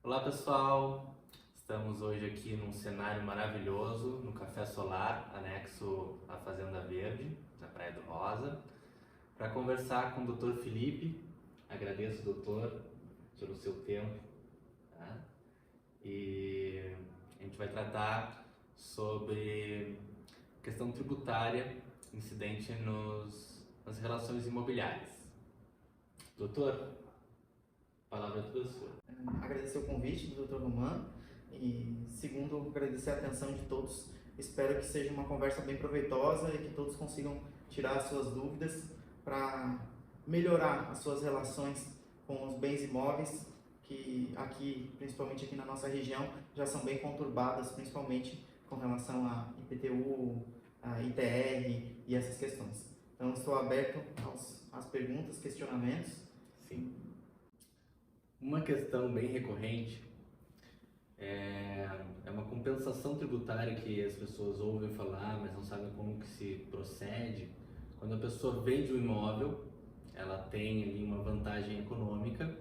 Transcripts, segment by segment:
Olá pessoal, estamos hoje aqui num cenário maravilhoso, no Café Solar, anexo à Fazenda Verde, na Praia do Rosa, para conversar com o Dr. Felipe. Agradeço, doutor, pelo seu tempo, tá? E a gente vai tratar sobre questão tributária incidente nas relações imobiliárias. Doutor, a palavra é toda sua. Agradecer o convite do Dr. Roman e, segundo, agradecer a atenção de todos. Espero que seja uma conversa bem proveitosa e que todos consigam tirar as suas dúvidas para melhorar as suas relações com os bens imóveis, que aqui, principalmente aqui na nossa região, já são bem conturbadas, principalmente com relação a IPTU, a ITR e essas questões. Então, estou aberto às perguntas, questionamentos. Sim. Uma questão bem recorrente é uma compensação tributária que as pessoas ouvem falar, mas não sabem como que se procede. Quando a pessoa vende um imóvel, ela tem ali uma vantagem econômica,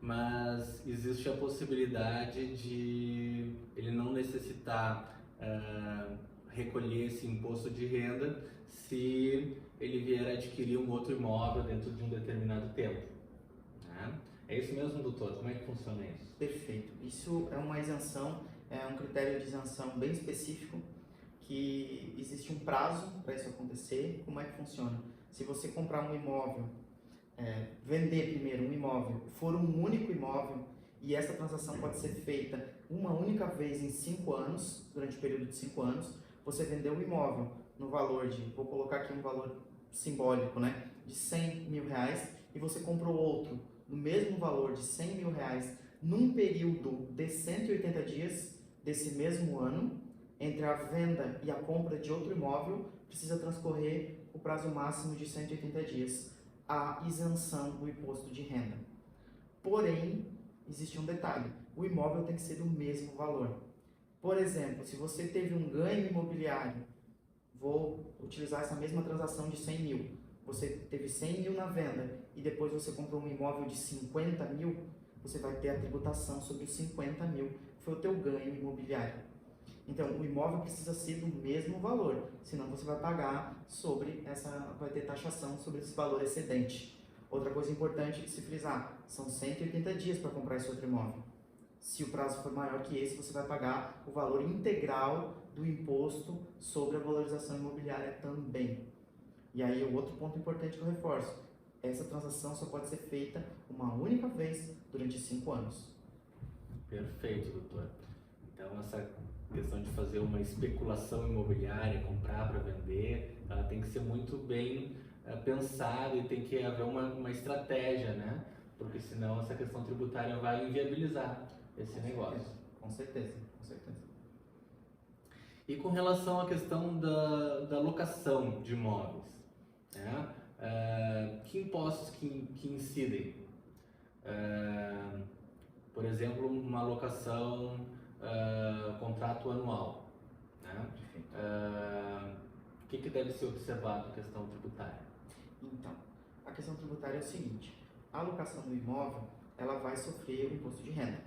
mas existe a possibilidade de ele não necessitar recolher esse imposto de renda se ele vier adquirir um outro imóvel dentro de um determinado tempo, né? É isso mesmo, doutor? Como é que funciona isso? Perfeito. Isso é uma isenção, é um critério de isenção bem específico, que existe um prazo para isso acontecer. Como é que funciona? Se você comprar um imóvel, vender primeiro um imóvel, for um único imóvel, e essa transação pode ser feita uma única vez em 5 anos, durante o período de 5 anos, você vendeu o imóvel no valor de, vou colocar aqui um valor simbólico, né, de 100 mil reais, e você comprou outro no mesmo valor de 100 mil reais num período de 180 dias desse mesmo ano, entre a venda e a compra de outro imóvel, precisa transcorrer o prazo máximo de 180 dias, a isenção do imposto de renda. Porém, existe um detalhe, o imóvel tem que ser do mesmo valor. Por exemplo, se você teve um ganho imobiliário, vou utilizar essa mesma transação de 100 mil, você teve 100 mil na venda e depois você comprou um imóvel de 50 mil, você vai ter a tributação sobre os 50 mil, que foi o teu ganho imobiliário. Então, o imóvel precisa ser do mesmo valor, senão você vai pagar vai ter taxação sobre esse valor excedente. Outra coisa importante de se frisar, são 180 dias para comprar esse outro imóvel. Se o prazo for maior que esse, você vai pagar o valor integral do imposto sobre a valorização imobiliária também. E aí, o outro ponto importante que eu reforço, essa transação só pode ser feita uma única vez durante 5 anos. Perfeito, doutor. Então, essa questão de fazer uma especulação imobiliária, comprar para vender, ela tem que ser muito bem pensada e tem que haver uma estratégia, né? Porque senão essa questão tributária vai inviabilizar esse negócio. Com certeza, com certeza. E com relação à questão da locação de imóveis, né? Que impostos que incidem? Por exemplo, uma locação, contrato anual, né? O que deve ser observado na questão tributária? Então, a questão tributária é o seguinte, a locação do imóvel, ela vai sofrer o imposto de renda.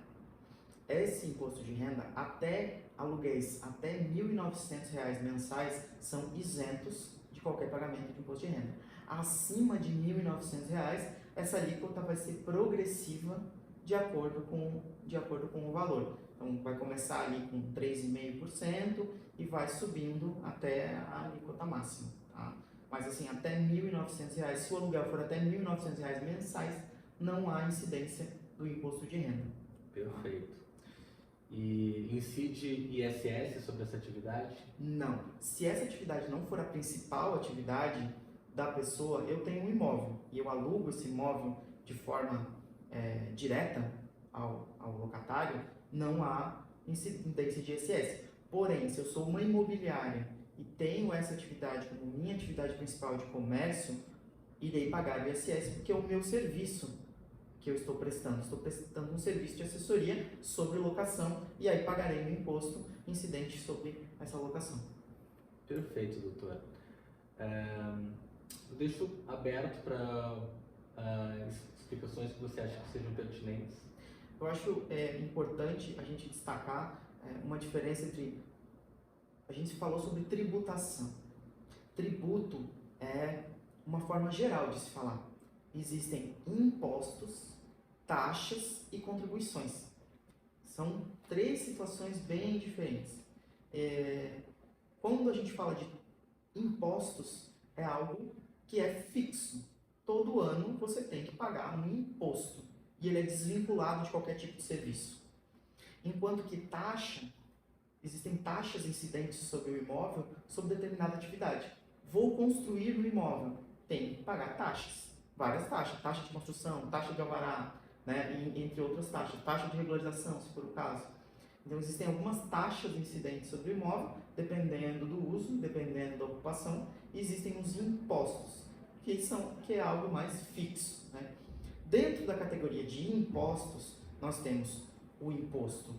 Esse imposto de renda, até aluguéis até R$ 1.900 mensais, são isentos de qualquer pagamento de imposto de renda. Acima de R$ 1.900, essa alíquota vai ser progressiva de acordo com o valor. Então, vai começar ali com 3,5% e vai subindo até a alíquota máxima, tá? Mas assim, até R$ 1.900, se o aluguel for até R$ 1.900 mensais, não há incidência do imposto de renda. Perfeito. E incide ISS sobre essa atividade? Não. Se essa atividade não for a principal atividade da pessoa, eu tenho um imóvel e eu alugo esse imóvel de forma direta ao locatário, não há incidência de ISS. Porém, se eu sou uma imobiliária e tenho essa atividade como minha atividade principal de comércio, irei pagar o ISS porque é o meu serviço que eu estou prestando. Estou prestando um serviço de assessoria sobre locação e aí pagarei um imposto incidente sobre essa locação. Perfeito, doutor. Eu deixo aberto para explicações que você acha que sejam pertinentes. Eu acho importante a gente destacar uma diferença entre... A gente falou sobre tributação. Tributo é uma forma geral de se falar. Existem impostos, taxas e contribuições. São três situações bem diferentes. Quando a gente fala de impostos, é algo que é fixo. Todo ano você tem que pagar um imposto e ele é desvinculado de qualquer tipo de serviço. Enquanto que taxa, existem taxas incidentes sobre o imóvel sobre determinada atividade. Vou construir um imóvel, tem que pagar taxas, várias taxas, taxa de construção, taxa de alvará, né, entre outras taxas, taxa de regularização, se for o caso. Então existem algumas taxas incidentes sobre o imóvel, dependendo do uso, dependendo da ocupação, e existem os impostos, que é algo mais fixo, né? Dentro da categoria de impostos, nós temos o imposto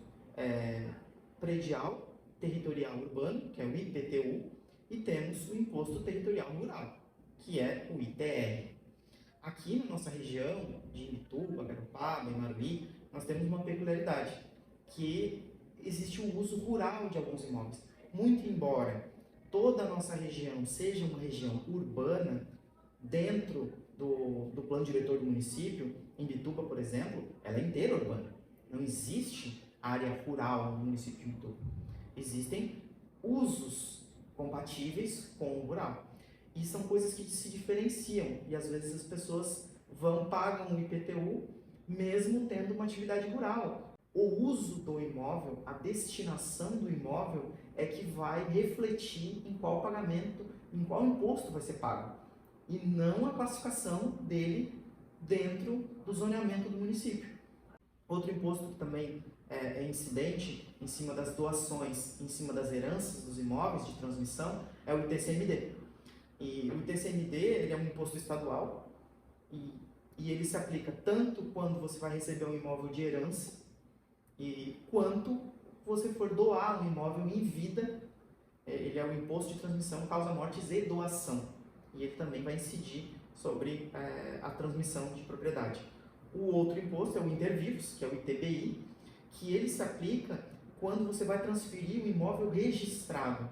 predial, territorial urbano, que é o IPTU, e temos o imposto territorial rural, que é o ITR. Aqui na nossa região de Imbituba, Garopaba, Imaruí, nós temos uma peculiaridade, que existe o uso rural de alguns imóveis. Muito embora toda a nossa região seja uma região urbana, dentro do plano diretor do município, Imbituba, por exemplo, ela é inteira urbana. Não existe área rural no município de Imbituba. Existem usos compatíveis com o rural. E são coisas que se diferenciam. E às vezes as pessoas pagam o IPTU mesmo tendo uma atividade rural. O uso do imóvel, a destinação do imóvel é que vai refletir em qual pagamento, em qual imposto vai ser pago. E não a classificação dele dentro do zoneamento do município. Outro imposto que também é incidente em cima das doações, em cima das heranças dos imóveis de transmissão, é o ITCMD. E o ITCMD ele é um imposto estadual e ele se aplica tanto quando você vai receber um imóvel de herança e quanto você for doar um imóvel em vida. Ele é o imposto de transmissão, causa mortes e doação. E ele também vai incidir sobre a transmissão de propriedade. O outro imposto é o intervivos, que é o ITBI, que ele se aplica quando você vai transferir o imóvel registrado.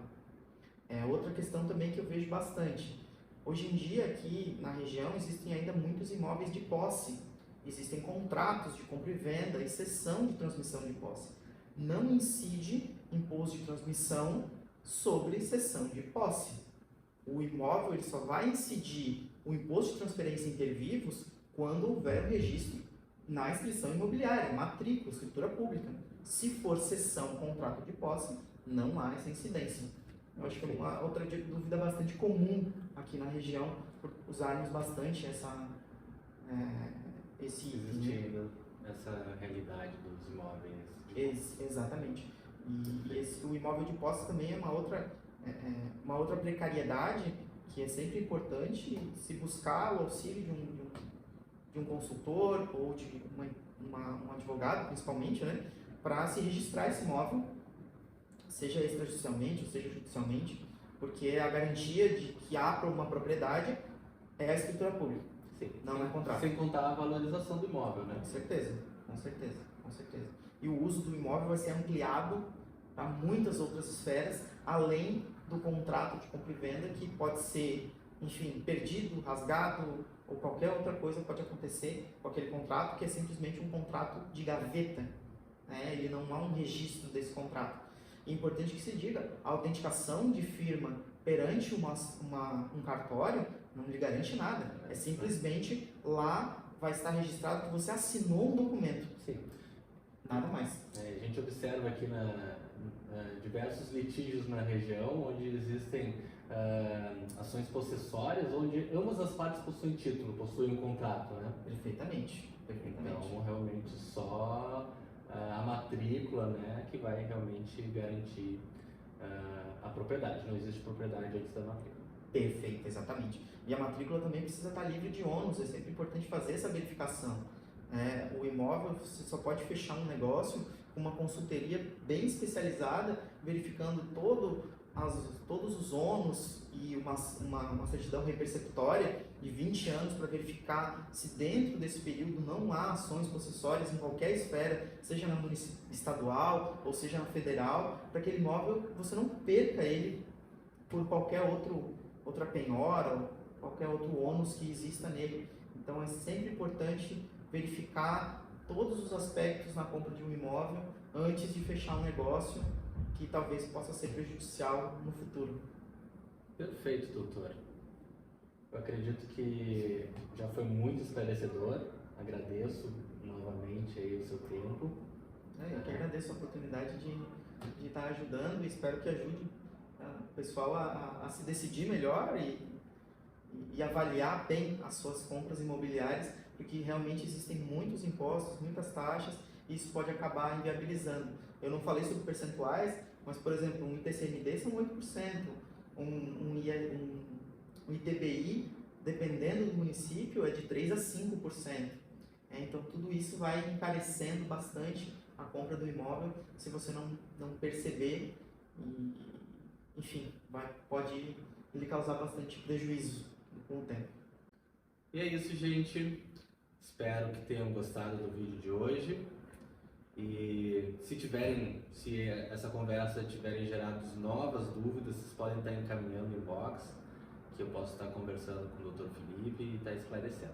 É outra questão também que eu vejo bastante. Hoje em dia, aqui na região, existem ainda muitos imóveis de posse. Existem contratos de compra e venda e cessão de transmissão de posse. Não incide imposto de transmissão sobre cessão de posse. O imóvel ele só vai incidir o imposto de transferência intervivos quando houver o registro na inscrição imobiliária, matrícula, escritura pública. Se for cessão, contrato de posse, não há essa incidência. Eu acho que é uma outra dúvida bastante comum aqui na região, por usarmos bastante essa realidade dos imóveis. Exatamente. E o imóvel de posse também é uma outra precariedade que é sempre importante se buscar o auxílio de um consultor ou de um advogado, principalmente, né, para se registrar esse imóvel, seja extrajudicialmente ou seja judicialmente, porque a garantia de que há uma propriedade é a escritura pública. Sim. Não é contrato. Sem contar a valorização do imóvel, né? Com certeza. E o uso do imóvel vai ser ampliado para muitas outras esferas, além do contrato de compra e venda, que pode ser, enfim, perdido, rasgado, ou qualquer outra coisa pode acontecer com aquele contrato, que é simplesmente um contrato de gaveta, né? Ele não há um registro desse contrato. É importante que se diga, a autenticação de firma perante um cartório não lhe garante nada. É simplesmente lá vai estar registrado que você assinou um documento. Sim. Nada mais. A gente observa aqui diversos litígios na região onde existem ações possessórias, onde ambas as partes possuem título, possuem um contrato, né? Perfeitamente. Então, realmente, só a matrícula, né, que vai realmente garantir a propriedade. Não existe propriedade antes da matrícula. Perfeito, exatamente. E a matrícula também precisa estar livre de ônus, é sempre importante fazer essa verificação. O imóvel, você só pode fechar um negócio com uma consultoria bem especializada, verificando todo todos os ônus e uma certidão repersecutória de 20 anos para verificar se dentro desse período não há ações possessórias em qualquer esfera, seja na estadual ou seja na federal, para que aquele imóvel você não perca ele por qualquer outra penhora ou qualquer outro ônus que exista nele. Então é sempre importante verificar todos os aspectos na compra de um imóvel antes de fechar um negócio que talvez possa ser prejudicial no futuro. Perfeito, doutor. Eu acredito que já foi muito esclarecedor. Agradeço novamente aí o seu tempo. Eu que agradeço a oportunidade de estar ajudando e espero que ajude o pessoal a se decidir melhor e avaliar bem as suas compras imobiliárias, porque realmente existem muitos impostos, muitas taxas, e isso pode acabar inviabilizando. Eu não falei sobre percentuais, mas, por exemplo, um ITCMD são 8%, um ITBI, dependendo do município, é de 3% a 5%. Então, tudo isso vai encarecendo bastante a compra do imóvel, se você não perceber, enfim, pode lhe causar bastante prejuízo com o tempo. E é isso, gente. Espero que tenham gostado do vídeo de hoje. E se essa conversa tiverem gerado novas dúvidas, vocês podem estar encaminhando em inbox, que eu posso estar conversando com o Dr. Felipe e estar esclarecendo.